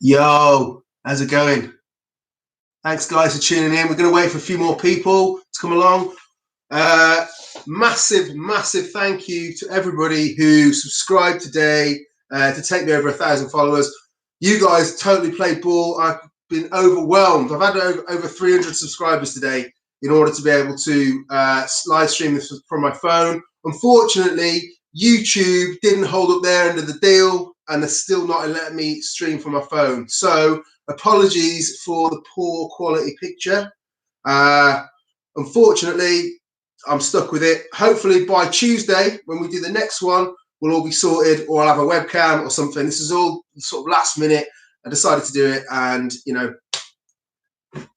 Yo, how's it going? Thanks, guys, for tuning in. We're going to wait for a few more people to come along. Massive thank you to everybody who subscribed today to take me over 1,000 followers. You guys totally played ball. I've been overwhelmed. I've had over 300 subscribers today in order to be able to live stream this from my phone. Unfortunately, YouTube didn't hold up their end of the deal, and they're still not letting me stream from my phone. So apologies for the poor quality picture. Unfortunately, I'm stuck with it. Hopefully by Tuesday, when we do the next one, we'll all be sorted, or I'll have a webcam or something. This is all sort of last minute. I decided to do it, and you know,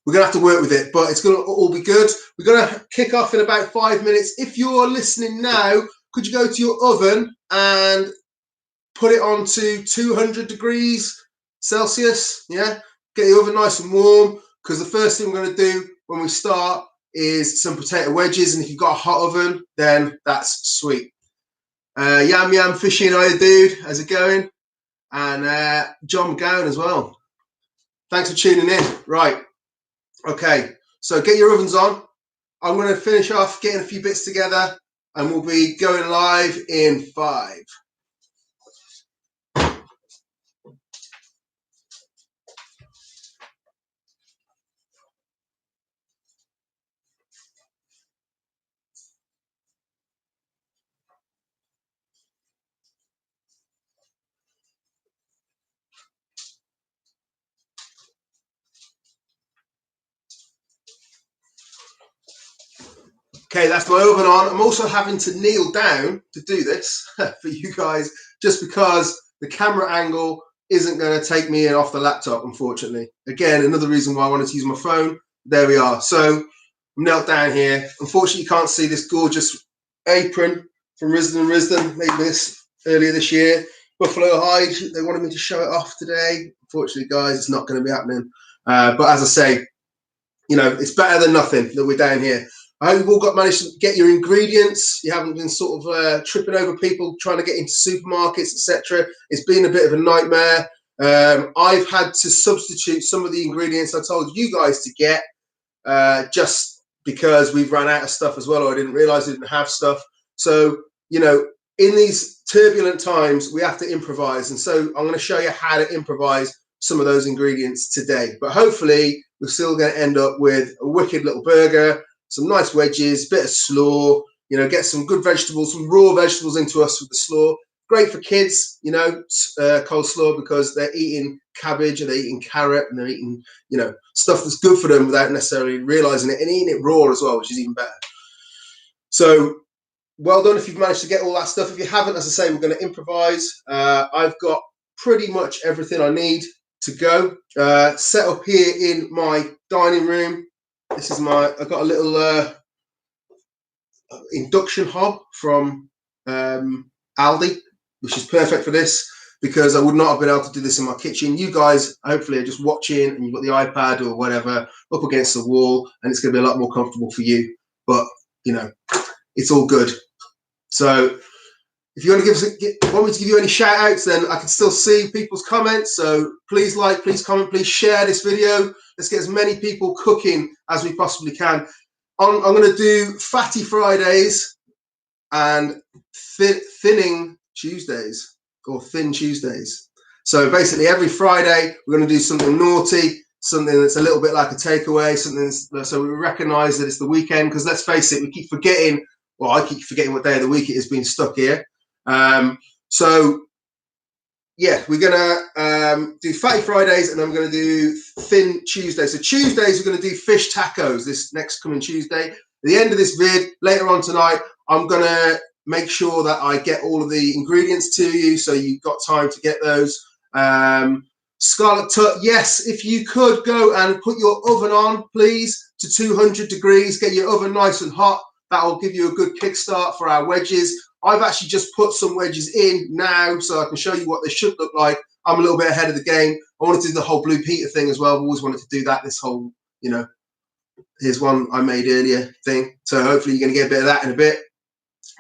we're gonna have to work with it, but it's gonna all be good. We're gonna kick off in about 5 minutes. If you're listening now, could you go to your oven and put it on to 200 degrees Celsius? Yeah, get the oven nice and warm, because the first thing we're gonna do when we start is some potato wedges, and if you've got a hot oven, then that's sweet. Yam Fishy and I, dude, how's it going? And John McGowan as well. Thanks for tuning in. Right, okay, so get your ovens on. I'm going to finish off getting a few bits together, and we'll be going live in 5. Okay, that's my oven on. I'm also having to kneel down to do this for you guys, just because the camera angle isn't going to take me in off the laptop, unfortunately. Again, another reason why I wanted to use my phone. There we are. So I'm knelt down here. Unfortunately, you can't see this gorgeous apron from Risden & Risden. Made this earlier this year. Buffalo hide. They wanted me to show it off today. Unfortunately, guys, it's not going to be happening. But as I say, you know, it's better than nothing that we're down here. I hope you've all managed to get your ingredients. You haven't been sort of tripping over people trying to get into supermarkets, etc. It's been a bit of a nightmare. I've had to substitute some of the ingredients I told you guys to get just because we've run out of stuff as well, or I didn't realize I didn't have stuff. So, you know, in these turbulent times, we have to improvise. And so I'm going to show you how to improvise some of those ingredients today. But hopefully, we're still going to end up with a wicked little burger, some nice wedges, bit of slaw, you know, get some good vegetables, some raw vegetables into us with the slaw. Great for kids, you know, coleslaw, because they're eating cabbage and they're eating carrot and they're eating, you know, stuff that's good for them without necessarily realizing it, and eating it raw as well, which is even better. So well done if you've managed to get all that stuff. If you haven't, as I say, we're going to improvise. I've got pretty much everything I need to go. Set up here in my dining room. This is I've got a little induction hob from Aldi, which is perfect for this, because I would not have been able to do this in my kitchen. You guys hopefully are just watching and you've got the iPad or whatever up against the wall, and it's going to be a lot more comfortable for you. But, you know, it's all good. So if you want to want me to give you any shout outs, then I can still see people's comments. So please like, please comment, please share this video. Let's get as many people cooking as we possibly can. I'm going to do Fatty Fridays and Thinning Tuesdays, or Thin Tuesdays. So basically every Friday we're going to do something naughty, something that's a little bit like a takeaway, something so we recognize that it's the weekend, because let's face it, we keep forgetting, well, I keep forgetting what day of the week it is being stuck here. So yeah, we're gonna do Fatty Fridays, and I'm gonna do Thin Tuesdays. So Tuesdays we're gonna do fish tacos this next coming Tuesday. At the end of this vid, later on tonight, I'm gonna make sure that I get all of the ingredients to you, so you've got time to get those. Scarlet Tut, yes, if you could go and put your oven on, please, to 200 degrees, get your oven nice and hot. That will give you a good kickstart for our wedges. I've actually just put some wedges in now, so I can show you what they should look like. I'm a little bit ahead of the game. I want to do the whole Blue Peter thing as well. I've always wanted to do that, this whole, you know, here's one I made earlier thing. So hopefully you're going to get a bit of that in a bit.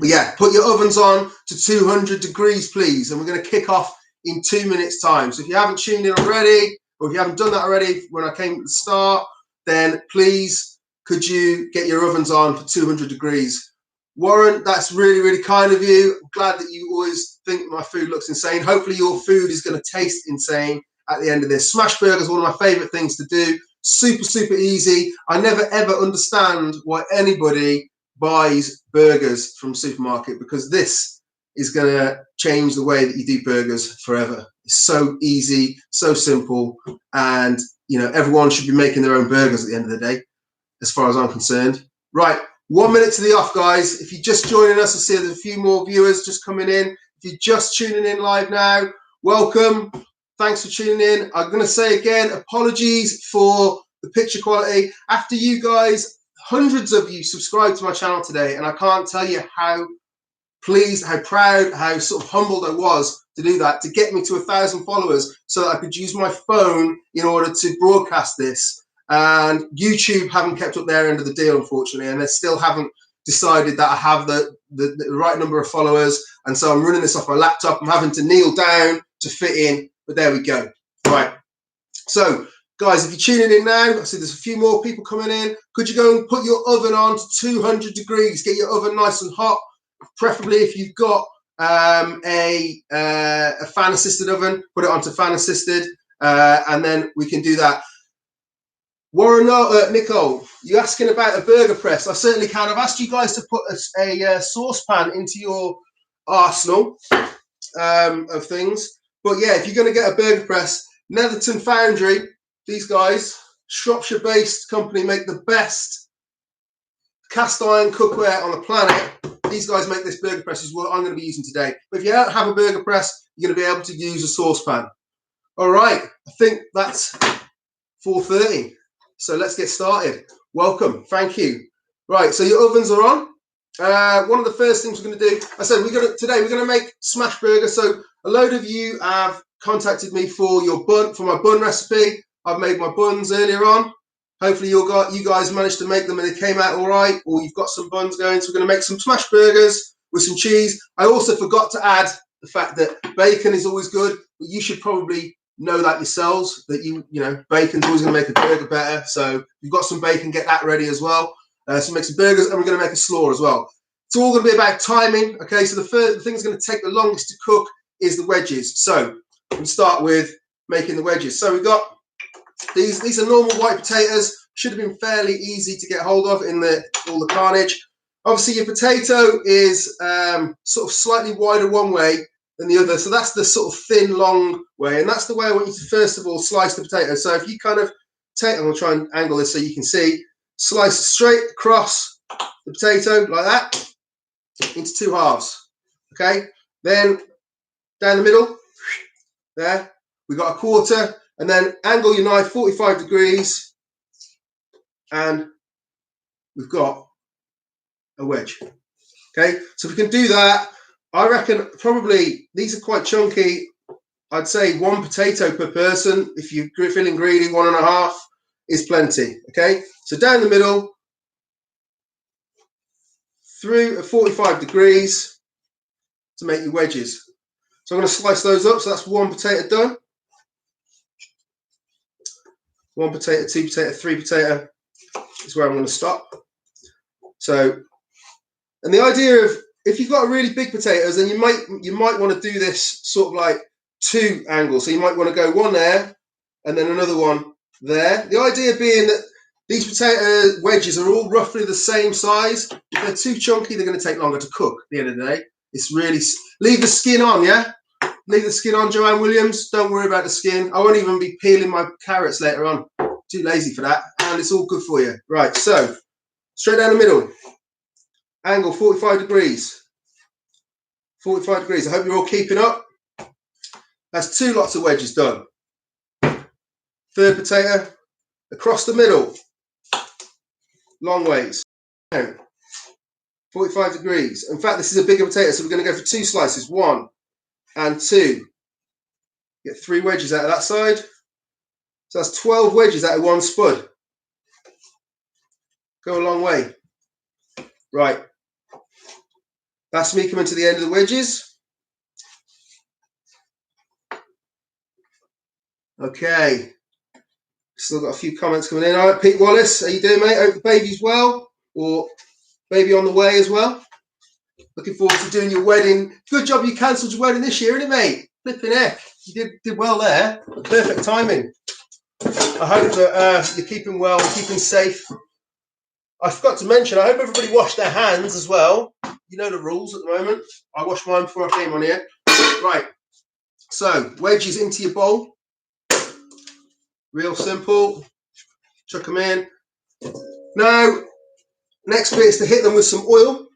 But yeah, put your ovens on to 200 degrees, please. And we're going to kick off in 2 minutes time. So if you haven't tuned in already, or if you haven't done that already when I came at the start, then please could you get your ovens on for 200 degrees. Warren, that's really, really kind of you. I'm glad that you always think my food looks insane. Hopefully your food is going to taste insane at the end of this. Smash burger is one of my favorite things to do. Super, super easy. I never, ever understand why anybody buys burgers from supermarket, because this is going to change the way that you do burgers forever. It's so easy, so simple, and you know, everyone should be making their own burgers at the end of the day, as far as I'm concerned. Right, 1 minute to the off, guys. If you're just joining us, I see there's a few more viewers just coming in. If you're just tuning in live now, welcome. Thanks for tuning in. I'm going to say again, apologies for the picture quality. After you guys, hundreds of you subscribed to my channel today, and I can't tell you how pleased, how proud, how sort of humbled I was to do that, to get me to 1,000 followers so that I could use my phone in order to broadcast this. And YouTube haven't kept up their end of the deal, unfortunately, and they still haven't decided that I have the right number of followers. And so I'm running this off my laptop. I'm having to kneel down to fit in, but there we go. Right. So, guys, if you're tuning in now, I see there's a few more people coming in. Could you go and put your oven on to 200 degrees? Get your oven nice and hot. Preferably if you've got a fan assisted oven, put it onto fan assisted, and then we can do that. Warren, Nicole, you asking about a burger press? I certainly can. I've asked you guys to put a saucepan into your arsenal of things. But yeah, if you're going to get a burger press, Netherton Foundry, these guys, Shropshire-based company, make the best cast iron cookware on the planet. These guys make this burger press, is what I'm going to be using today. But if you don't have a burger press, you're going to be able to use a saucepan. All right, I think that's 4:30. So let's get started. Welcome, thank you. Right, so your ovens are on. One of the first things we're going to do, I said today we're going to make smash burger. So a load of you have contacted me for my bun recipe. I've made my buns earlier on. Hopefully you guys managed to make them and they came out all right, or you've got some buns going. So we're going to make some smash burgers with some cheese. I also forgot to add the fact that bacon is always good, but you should probably know that yourselves, that you know bacon's always going to make a burger better. So if you've got some bacon, get that ready as well. So make some burgers, and we're going to make a slaw as well. It's all going to be about timing. Okay, so the thing that's going to take the longest to cook is the wedges. So we start with making the wedges. So we've got these are normal white potatoes. Should have been fairly easy to get hold of in all the carnage. Obviously, your potato is sort of slightly wider one way than the other. So that's the sort of thin, long way. And that's the way I want you to, first of all, slice the potato. So if you kind of take, I'm going to try and angle this so you can see, slice it straight across the potato like that into two halves. Okay. Then down the middle, there, we got a quarter. And then angle your knife 45 degrees. And we've got a wedge. Okay. So we can do that. I reckon probably these are quite chunky. I'd say one potato per person. If you're feeling greedy, 1.5 is plenty. Okay, so down the middle, through at 45 degrees to make your wedges. So I'm going to slice those up. So that's one potato done. One potato, two potato, three potato is where I'm going to stop. So, and the idea of, if you've got really big potatoes, then you might want to do this sort of like two angles. So you might want to go one there and then another one there. The idea being that these potato wedges are all roughly the same size. If they're too chunky, they're going to take longer to cook at the end of the day. It's really, leave the skin on, yeah? Leave the skin on, Joanne Williams. Don't worry about the skin. I won't even be peeling my carrots later on. Too lazy for that. And it's all good for you. Right, so straight down the middle. Angle 45 degrees. 45 degrees. I hope you're all keeping up. That's two lots of wedges done. Third potato across the middle. Long ways. 45 degrees. In fact, this is a bigger potato, so we're going to go for two slices. 1 and 2. Get 3 wedges out of that side. So that's 12 wedges out of one spud. Go a long way. Right. That's me coming to the end of the wedges. Okay. Still got a few comments coming in. All right, Pete Wallace, how you doing, mate? Hope the baby's well, or baby on the way as well. Looking forward to doing your wedding. Good job you cancelled your wedding this year, innit, mate? Flipping heck. You did well there. Perfect timing. I hope that you're keeping well, keeping safe. I forgot to mention, I hope everybody washed their hands as well. You know the rules at the moment. I washed mine before I came on here. Right. So, wedges into your bowl. Real simple. Chuck them in. Now, next bit is to hit them with some oil.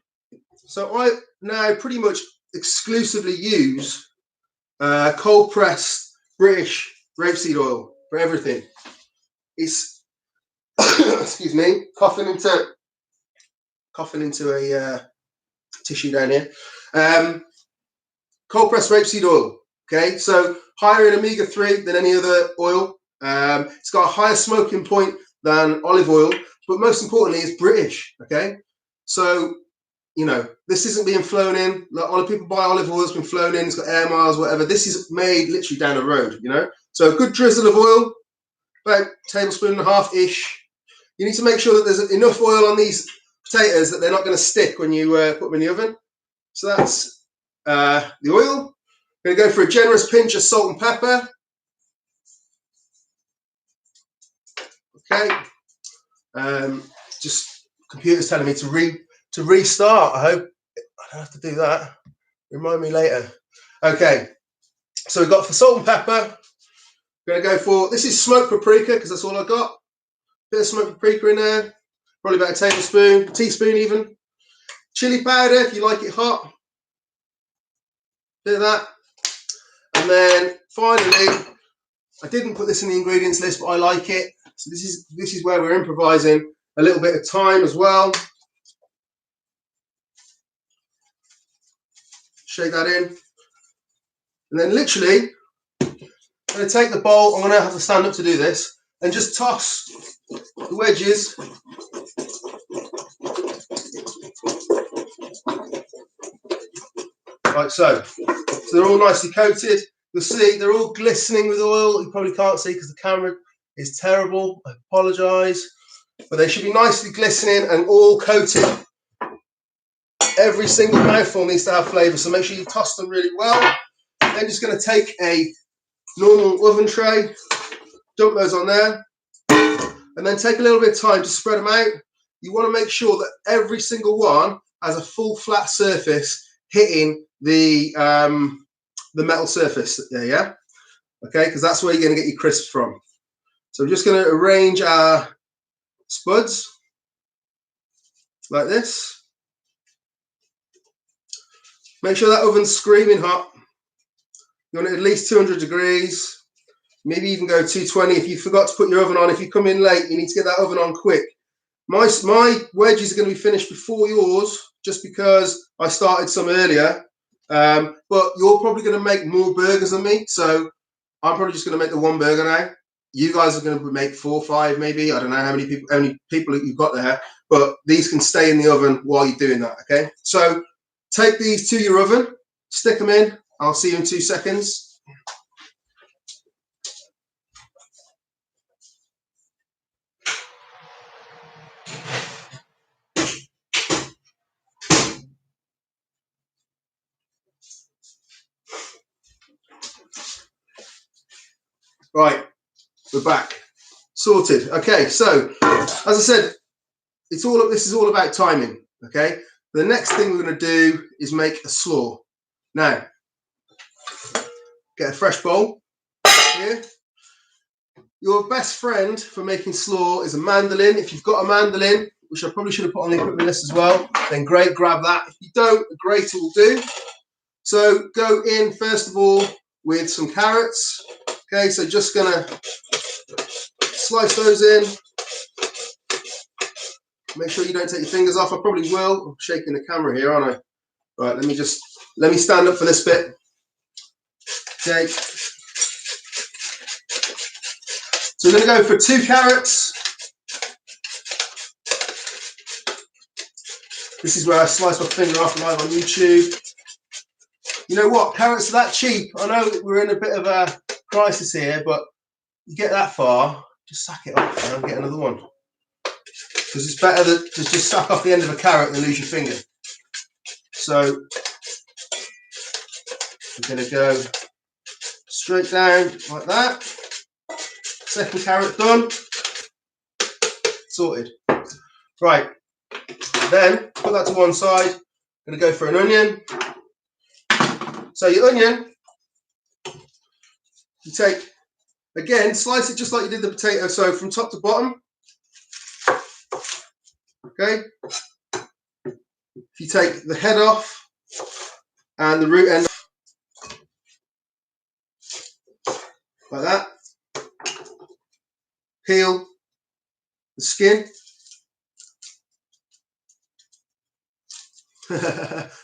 So I now pretty much exclusively use cold pressed British rapeseed oil for everything. It's excuse me, coughing into a tissue down here. Cold pressed rapeseed oil. Okay, so higher in omega-3 than any other oil. It's got a higher smoking point than olive oil, but most importantly, it's British. Okay, so you know, this isn't being flown in. Like, a lot of people buy olive oil, it's been flown in, it's got air miles, whatever. This is made literally down the road, you know. So a good drizzle of oil, about a tablespoon and a half-ish. You need to make sure that there's enough oil on these potatoes that they're not going to stick when you put them in the oven. So that's the oil. I'm going to go for a generous pinch of salt and pepper. Okay. Just computer's telling me to restart. I hope I don't have to do that. Remind me later. Okay, so we've got for salt and pepper. We're going to go for, this is smoked paprika because that's all I got. Bit of smoked paprika in there. Probably about a tablespoon, teaspoon even. Chili powder if you like it hot. Bit of that. And then finally, I didn't put this in the ingredients list, but I like it. So this is where we're improvising a little bit of thyme as well. Shake that in. And then literally, I'm going to take the bowl, I'm going to have to stand up to do this, and just toss the wedges like so. So they're all nicely coated. You'll see they're all glistening with oil. You probably can't see because the camera is terrible. I apologise. But they should be nicely glistening and all coated. Every single mouthful needs to have flavour, so make sure you toss them really well. Then just going to take a normal oven tray, dump those on there, and then take a little bit of time to spread them out. You want to make sure that every single one has a full flat surface hitting the metal surface there, yeah? Okay, because that's where you're going to get your crisps from. So I'm just going to arrange our spuds like this. Make sure that oven's screaming hot. You want it at least 200 degrees. Maybe even go 220 if you forgot to put your oven on. If you come in late, you need to get that oven on quick. My wedges are going to be finished before yours, just because I started some earlier. But you're probably going to make more burgers than me, so I'm probably just going to make the one burger now. You guys are going to make 4 or 5, maybe. I don't know how many people you've got there, but these can stay in the oven while you're doing that. Okay, so take these to your oven, stick them in. I'll see you in 2 seconds. Right, we're back. Sorted. Okay, so as I said, this is all about timing. Okay, the next thing we're going to do is make a slaw. Now, get a fresh bowl here. Your best friend for making slaw is a mandolin. If you've got a mandolin, which I probably should have put on the equipment list as well, then great, grab that. If you don't, a grater will do. So go in first of all with some carrots. Okay, so just gonna slice those in. Make sure you don't take your fingers off. I probably will. I'm shaking the camera here, aren't I? Right, let me stand up for this bit. Okay. So we're going to go for 2 carrots. This is where I slice my finger off live on YouTube. You know what? Carrots are that cheap. I know we're in a bit of a crisis here, but you get that far, just sack it off and get another one. Because it's better to just sack off the end of a carrot than lose your finger. So I'm going to go straight down like that. Second carrot done. Sorted. Right. Then put that to one side. I'm going to go for an onion. So your onion, you take, again, slice it just like you did the potato. So from top to bottom. Okay. If you take the head off and the root end like that, peel the skin.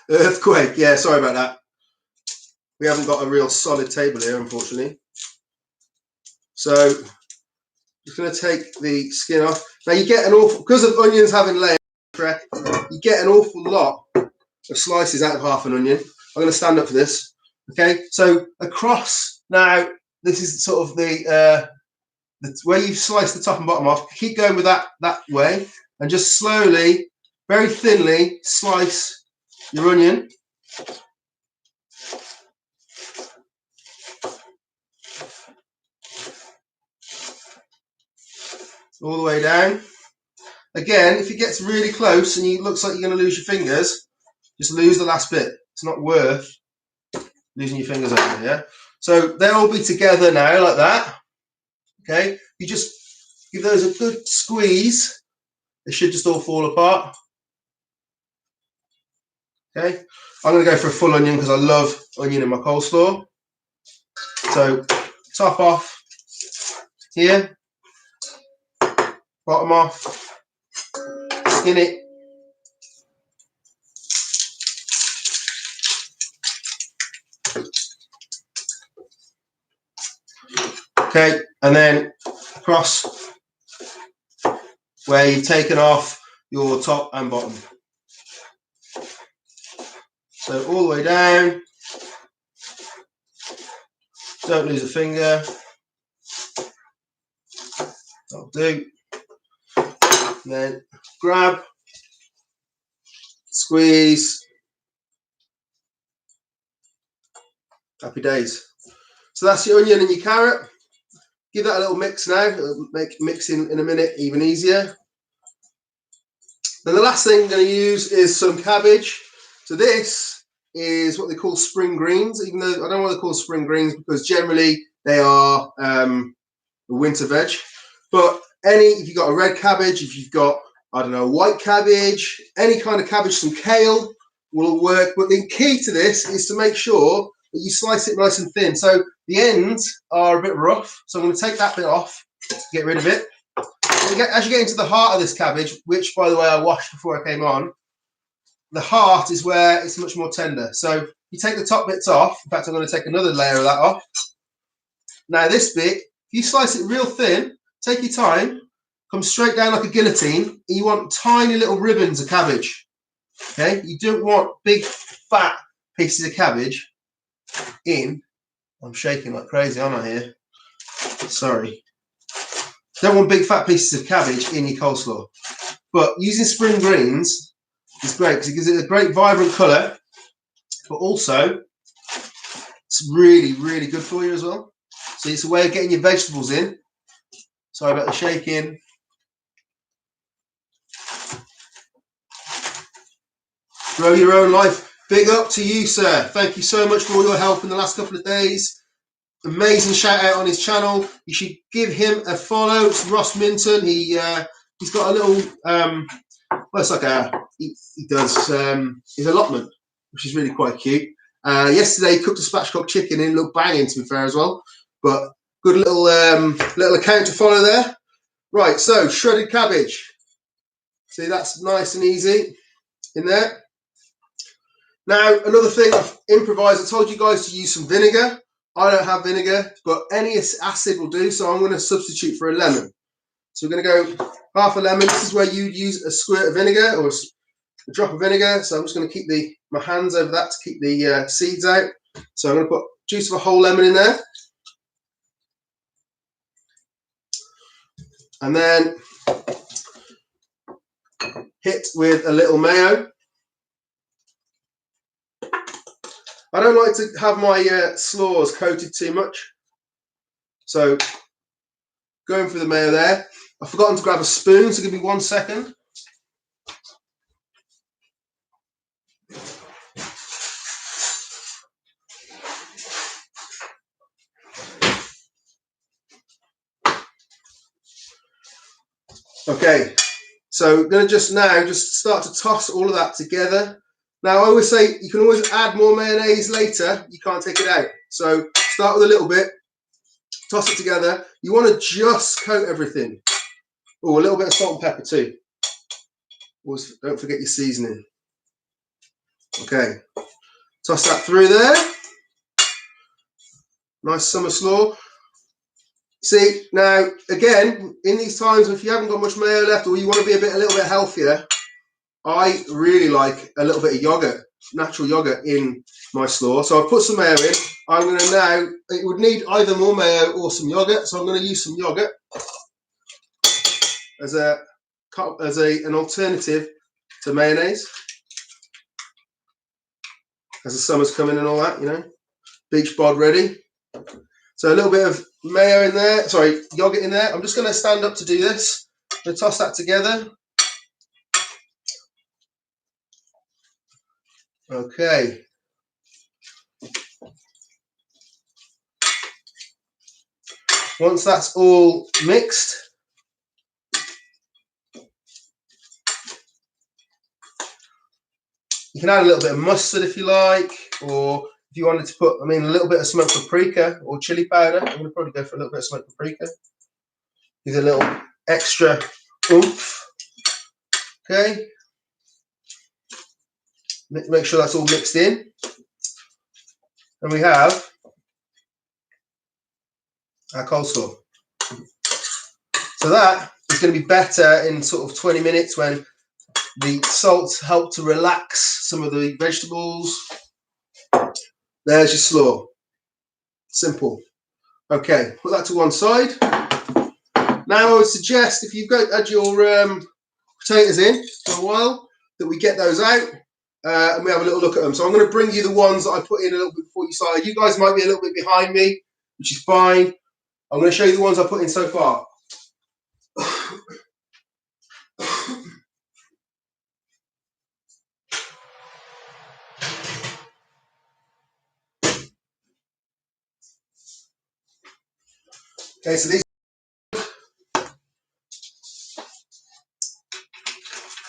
Earthquake, yeah, sorry about that. We haven't got a real solid table here, unfortunately. So, just going to take the skin off. Now you get an awful, because of onions having layers, you get an awful lot of slices out of half an onion. I'm going to stand up for this. Okay, so across, now this is sort of the where you slice the top and bottom off. Keep going with that way, and just slowly, very thinly slice your onion. All the way down. Again, if it gets really close and it looks like you're going to lose your fingers, just lose the last bit. It's not worth losing your fingers over, yeah? So they'll all be together now like that. Okay, you just give those a good squeeze. They should just all fall apart. Okay, I'm going to go for a full onion because I love onion in my coleslaw. So top off here, bottom off, skin it. Okay, and then across where you've taken off your top and bottom. So all the way down. Don't lose a finger. That'll do. And then grab, squeeze. Happy days. So that's your onion and your carrot. Give that a little mix now. It'll make mixing in a minute even easier. Then the last thing I'm going to use is some cabbage. So this is what they call spring greens, even though I don't want to call spring greens because generally they are a winter veg. But if you've got a red cabbage, if you've got, I don't know, white cabbage, any kind of cabbage, some kale will work. But the key to this is to make sure that you slice it nice and thin. So the ends are a bit rough. So I'm going to take that bit off to get rid of it. As you get into the heart of this cabbage, which by the way I washed before I came on, the heart is where it's much more tender. So you take the top bits off. In fact, I'm going to take another layer of that off. Now this bit, if you slice it real thin, take your time, come straight down like a guillotine. You want tiny little ribbons of cabbage. Okay, you don't want big fat pieces of cabbage in. I'm shaking like crazy, aren't I here? Sorry. Don't want big fat pieces of cabbage in your coleslaw. But using spring greens is great because it gives it a great vibrant colour, but also it's really, really good for you as well. So it's a way of getting your vegetables in. Sorry about the shaking. Grow your own life. Big up to you, sir. Thank you so much for all your help in the last couple of days. Amazing shout out on his channel. You should give him a follow. It's Ross Minton. He's got a little well, it's like he does his allotment, which is really quite cute. Yesterday he cooked a spatchcock chicken and it looked banging, to be fair as well. But good little account to follow there. Right, so shredded cabbage. See, that's nice and easy in there. Now, another thing I've improvised, I told you guys to use some vinegar. I don't have vinegar, but any acid will do, so I'm going to substitute for a lemon. So we're going to go half a lemon. This is where you'd use a squirt of vinegar or a drop of vinegar. So I'm just going to keep my hands over that to keep the seeds out. So I'm going to put juice of a whole lemon in there. And then hit with a little mayo. I don't like to have my slaws coated too much. So going for the mayo there. I've forgotten to grab a spoon, so give me 1 second. Okay, so we're going to just start to toss all of that together. Now I always say you can always add more mayonnaise later, you can't take it out. So start with a little bit, toss it together. You want to just coat everything. Oh, a little bit of salt and pepper too. Always don't forget your seasoning. Okay, toss that through there. Nice summer slaw. See, now again, in these times, if you haven't got much mayo left or you want to be a little bit healthier, I really like a little bit of yogurt, natural yogurt in my slaw. So I'll put some mayo in. I'm going to now, it would need either more mayo or some yogurt. So I'm going to use some yogurt as an alternative to mayonnaise. As the summer's coming and all that, you know, beach bod ready. So a little bit of mayo in there, sorry, yogurt in there. I'm just going to stand up to do this. I'm going to toss that together. Okay. Once that's all mixed, you can add a little bit of mustard if you like, or if you wanted to put, a little bit of smoked paprika or chili powder. I'm going to probably go for a little bit of smoked paprika. Give it a little extra oomph. Okay. Make sure that's all mixed in. And we have our coleslaw. So that is going to be better in sort of 20 minutes when the salts help to relax some of the vegetables. There's your slaw. Simple. Okay, put that to one side. Now I would suggest if you've had your potatoes in for a while, that we get those out and we have a little look at them. So I'm going to bring you the ones that I put in a little bit before you started. You guys might be a little bit behind me, which is fine. I'm going to show you the ones I put in so far. Okay, so these,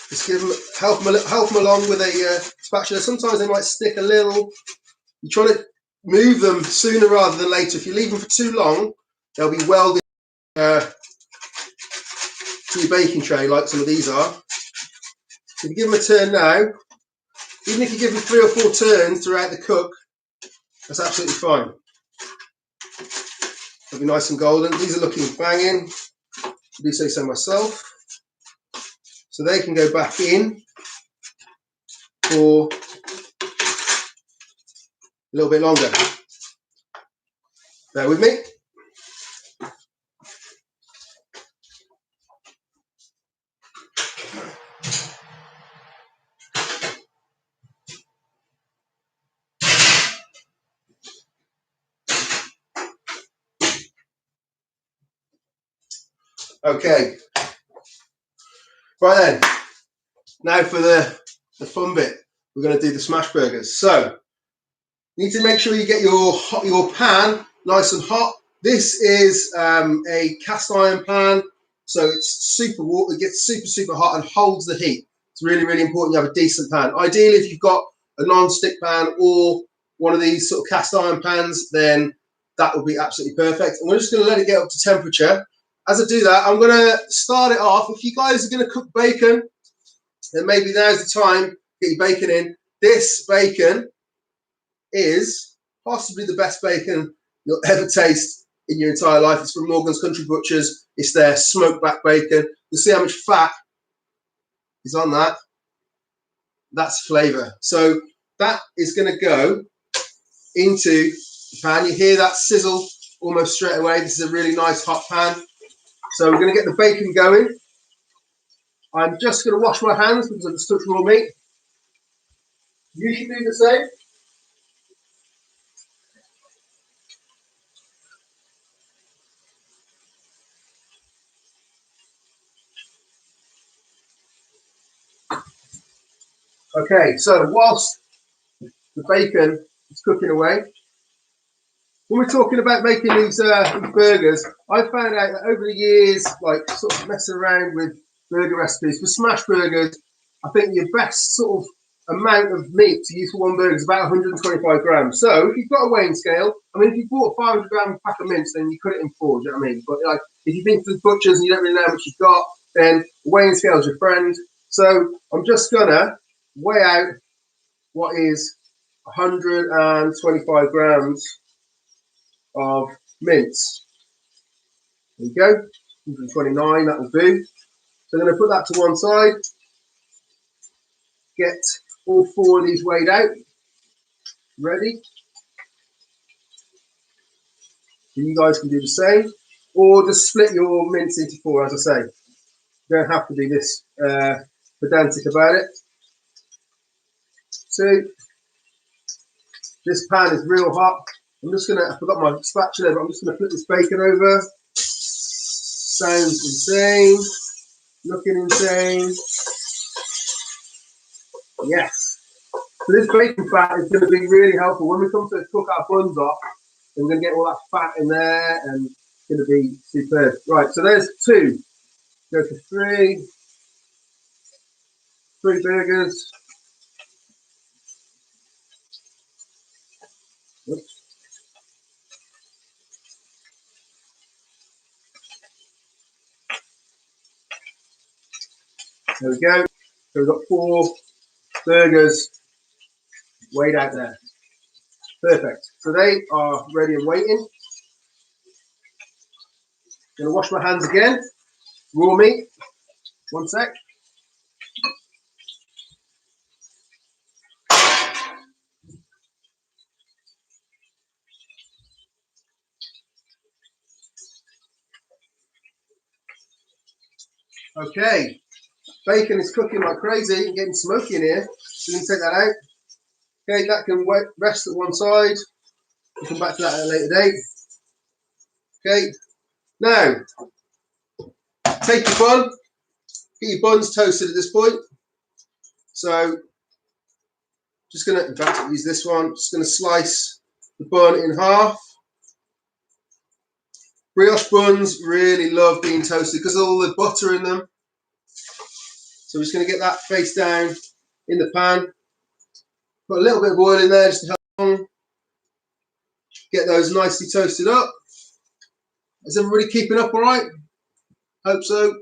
just help them along with a spatula. Sometimes they might stick a little. You're trying to move them sooner rather than later. If you leave them for too long, they'll be welded to your baking tray like some of these are. If you give them a turn now, even if you give them 3 or 4 turns throughout the cook, that's absolutely fine. They'll be nice and golden. These are looking banging. I do say so myself. So they can go back in for a little bit longer. Bear with me. Okay. Right then. Now for the fun bit. We're going to do the smash burgers. So you need to make sure you get your pan nice and hot. This is a cast iron pan, so it's it gets super hot and holds the heat. It's really, really important you have a decent pan. Ideally, if you've got a non-stick pan or one of these sort of cast iron pans, then that would be absolutely perfect. And we're just going to let it get up to temperature. As I do that, I'm going to start it off. If you guys are going to cook bacon, then maybe now's the time to get your bacon in. This bacon is possibly the best bacon you'll ever taste in your entire life. It's from Morgan's Country Butchers. It's their smoked back bacon. You'll see how much fat is on that. That's flavour. So that is going to go into the pan. You hear that sizzle almost straight away. This is a really nice hot pan. So we're going to get the bacon going. I'm just going to wash my hands because I just touched raw meat. You should do the same. Okay, so whilst the bacon is cooking away, when we're talking about making these burgers, I found out that over the years, like sort of messing around with burger recipes, for smash burgers, I think your best sort of amount of meat to use for one burger is about 125 grams. So if you've got a weighing scale, I mean, if you bought a 500 gram pack of mince, then you cut it in four, do you know what I mean? But like, if you've been to the butchers and you don't really know how much you've got, then the weighing scale is your friend. So I'm just gonna weigh out what is 125 grams of mince. There you go, 129, that will do. So I'm going to put that to one side, get all four of these weighed out, ready. You guys can do the same, or just split your mince into four, as I say. You don't have to be this pedantic about it. So this pan is real hot. I'm just going to, I forgot my spatula, but I'm just going to flip this bacon over. Sounds insane, looking insane. Yes. So this bacon fat is going to be really helpful when we come to cook our buns off. We're going to get all that fat in there, and it's going to be superb. Right, so there's two. Go for three. Three burgers. Oops. There we go. So we've got four burgers weighed out there. Perfect. So they are ready and waiting. Going to wash my hands again. Raw meat. One sec. Okay. Bacon is cooking like crazy and getting smoky in here. So we can take that out. Okay, that can rest at one side. We'll come back to that at a later date. Okay. Now, take your bun. Get your buns toasted at this point. So, just going to, in fact, use this one. Just going to slice the bun in half. Brioche buns really love being toasted because of all the butter in them. So we're just going to get that face down in the pan. Put a little bit of oil in there just to help get those nicely toasted up. Is everybody keeping up all right? Hope so.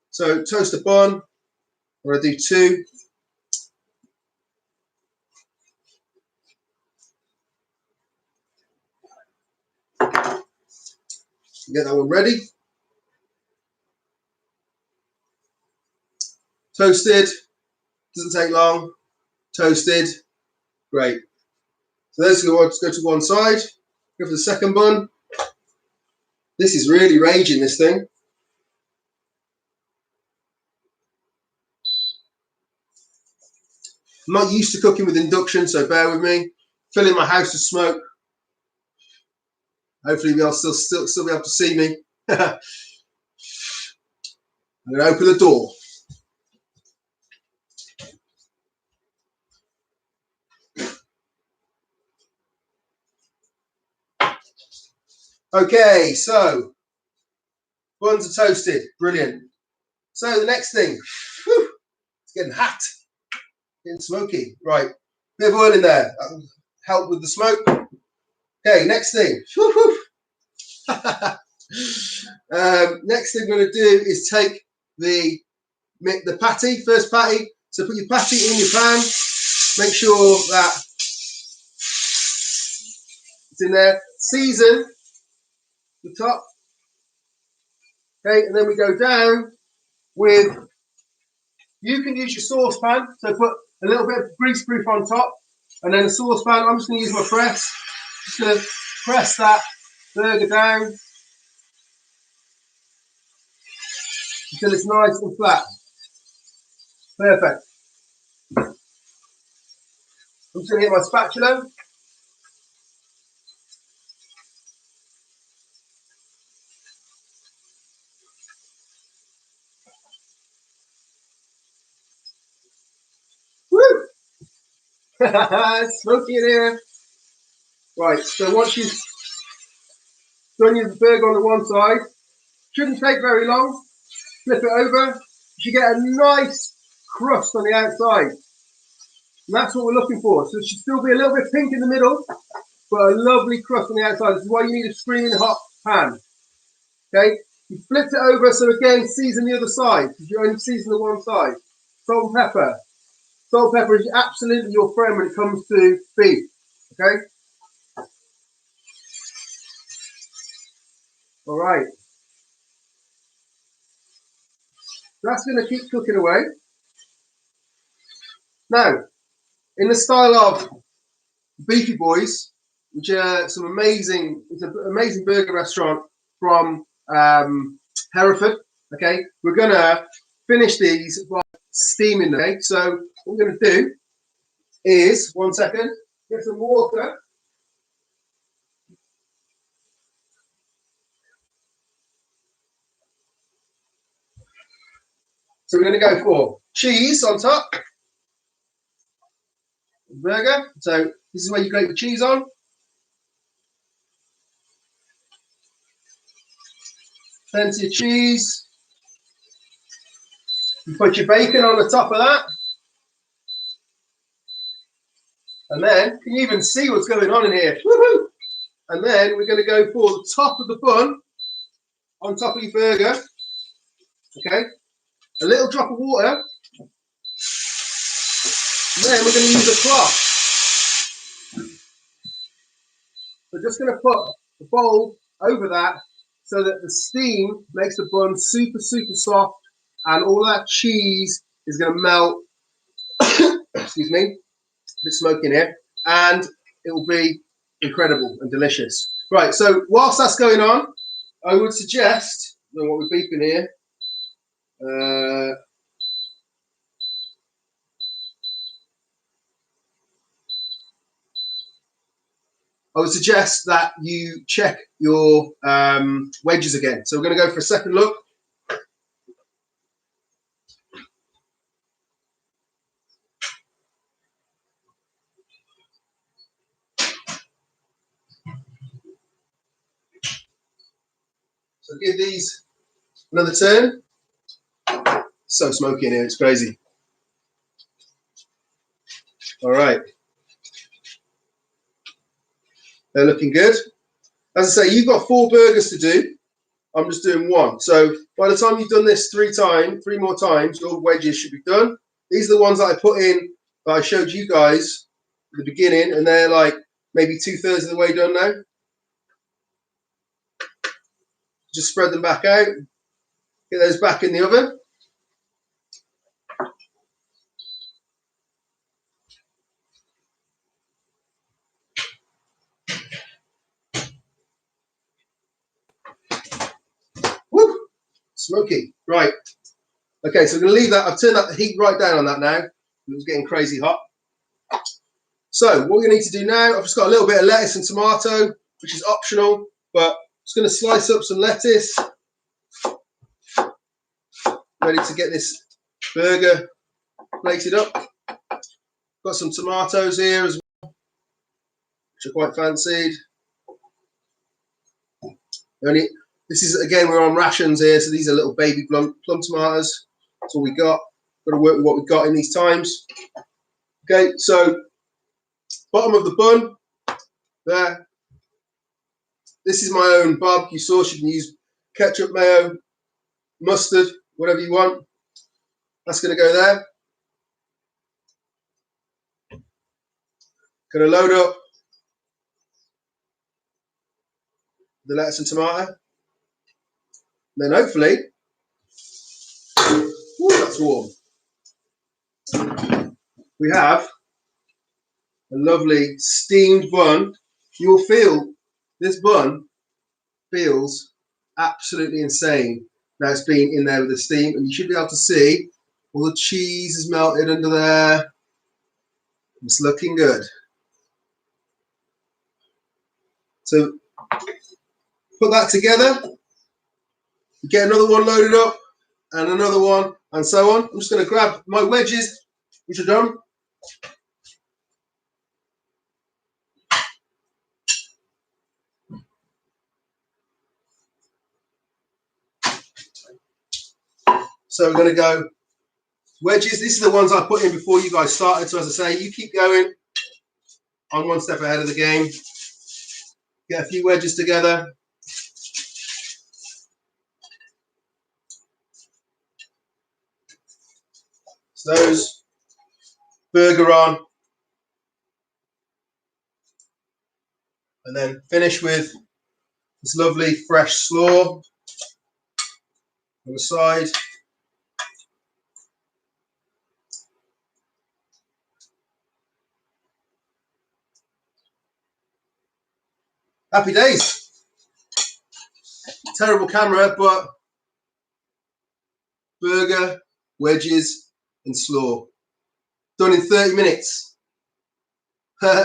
So toast a bun. I'm going to do two. Get that one ready. Toasted. Doesn't take long. Toasted. Great. So those go to one side. Go for the second bun. This is really raging, this thing. I'm not used to cooking with induction, so bear with me. Filling my house with smoke. Hopefully they'll still be able to see me. I'm going to open the door. Okay, so buns are toasted. Brilliant. So the next thing, whew, it's getting hot, getting smoky. Right, bit of oil in there. That'll help with the smoke. Okay, next thing. Next thing we're going to do is take the patty, first patty. So put your patty in your pan. Make sure that it's in there. Season the top. Okay, and then we go down with, you can use your saucepan. So put a little bit of grease proof on top, and then a saucepan. I'm just going to use my press. Just going to press that burger down until it's nice and flat. Perfect. I'm just going to get my spatula. Woo! It's smoky in here. Right, so once you've done your burger on the one side, shouldn't take very long. Flip it over. You get a nice crust on the outside. And that's what we're looking for. So it should still be a little bit pink in the middle, but a lovely crust on the outside. This is why you need a screaming hot pan. Okay? You flipped it over, so again, season the other side, because you only season the one side. Salt and pepper. Salt and pepper is absolutely your friend when it comes to beef. Okay? All right. That's going to keep cooking away. Now, in the style of Beefy Boys, which are it's an amazing burger restaurant from Hereford. Okay, we're gonna finish these by steaming them. Okay, so what we're gonna do is 1 second, get some water. So we're gonna go for cheese on top, burger. So this is where you grate the cheese on. Plenty of cheese. You put your bacon on the top of that. And then, can you even see what's going on in here? Woohoo! And then we're going to go for the top of the bun on top of your burger. Okay? A little drop of water. And then we're going to use a cloth. We're just going to put the bowl over that so that the steam makes the bun super, super soft and all that cheese is going to melt. Excuse me. A bit smoky in here. And it will be incredible and delicious. Right, so whilst that's going on, I would suggest, I don't know what we're beeping here. I would suggest that you check your wedges again. So we're going to go for a second look. So give these another turn. So smoky in here, it's crazy. All right. They're looking good. As I say, you've got 4 burgers to do. I'm just doing 1. So by the time you've done this 3 more times, your wedges should be done. These are the ones that I put in, that I showed you guys at the beginning, and they're like maybe 2/3 of the way done now. Just spread them back out. Get those back in the oven. Woo! Smoky. Right. Okay, so we're going to leave that. I've turned that heat right down on that now. It was getting crazy hot. So what we need to do now, I've just got a little bit of lettuce and tomato, which is optional, but I'm just going to slice up some lettuce. Ready to get this burger plated up. Got some tomatoes here as well, which are quite fancied. This is, again, we're on rations here, so these are little baby plum tomatoes. That's all we got. Got to work with what we've got in these times. Okay, so bottom of the bun there. This is my own barbecue sauce. You can use ketchup, mayo, mustard, whatever you want. That's going to go there. Going to load up the lettuce and tomato. And then hopefully, ooh, that's warm. we have a lovely steamed bun. You will feel this bun feels absolutely insane. Now it's been in there with the steam, and you should be able to see all the cheese is melted under there. It's looking good. So put that together, get another one loaded up, and another one, and so on. I'm just going to grab my wedges, which are done. So we're going to go wedges. These are the ones I put in before you guys started. So as I say, you keep going. I'm one step ahead of the game. Get a few wedges together. So those burger on. And then finish with this lovely fresh slaw on the side. Happy days. Terrible camera, but burger, wedges, and slaw. Done in 30 minutes.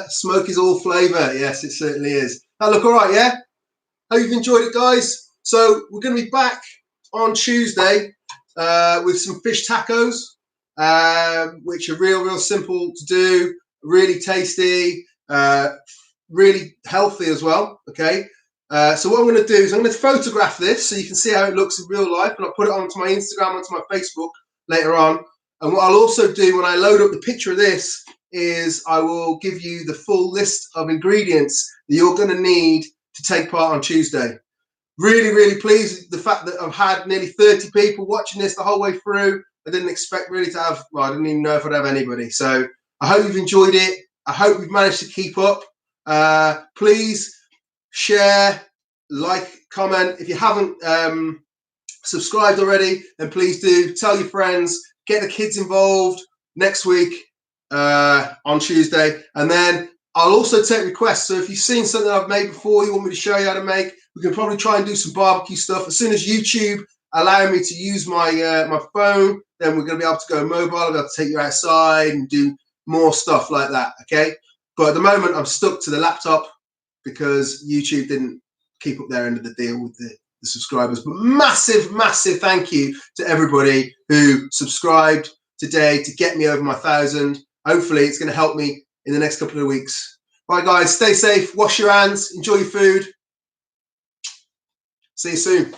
Smoke is all flavour. Yes, it certainly is. That look all right, yeah? Hope you've enjoyed it, guys. So we're going to be back on Tuesday with some fish tacos, which are real simple to do, really tasty, really healthy as well. Okay. So what I'm going to do is I'm going to photograph this so you can see how it looks in real life, and I'll put it onto my Instagram, onto my Facebook later on. And what I'll also do when I load up the picture of this is I will give you the full list of ingredients that you're going to need to take part on Tuesday. Really pleased with the fact that I've had nearly 30 people watching this the whole way through. I didn't expect really to have, well, I didn't even know if I'd have anybody. So I hope you've enjoyed it. I hope you've managed to keep up. Please share, like, comment. If you haven't subscribed already, then please do. Tell your friends. Get the kids involved next week on Tuesday. And then I'll also take requests. So if you've seen something I've made before, you want me to show you how to make, we can probably try and do some barbecue stuff. As soon as YouTube allow me to use my my phone, then we're going to be able to go mobile. I'll be able to take you outside and do more stuff like that, okay? But at the moment, I'm stuck to the laptop because YouTube didn't keep up their end of the deal with the subscribers. But massive thank you to everybody who subscribed today to get me over my 1,000. Hopefully, it's going to help me in the next couple of weeks. Right, guys, stay safe, wash your hands, enjoy your food. See you soon.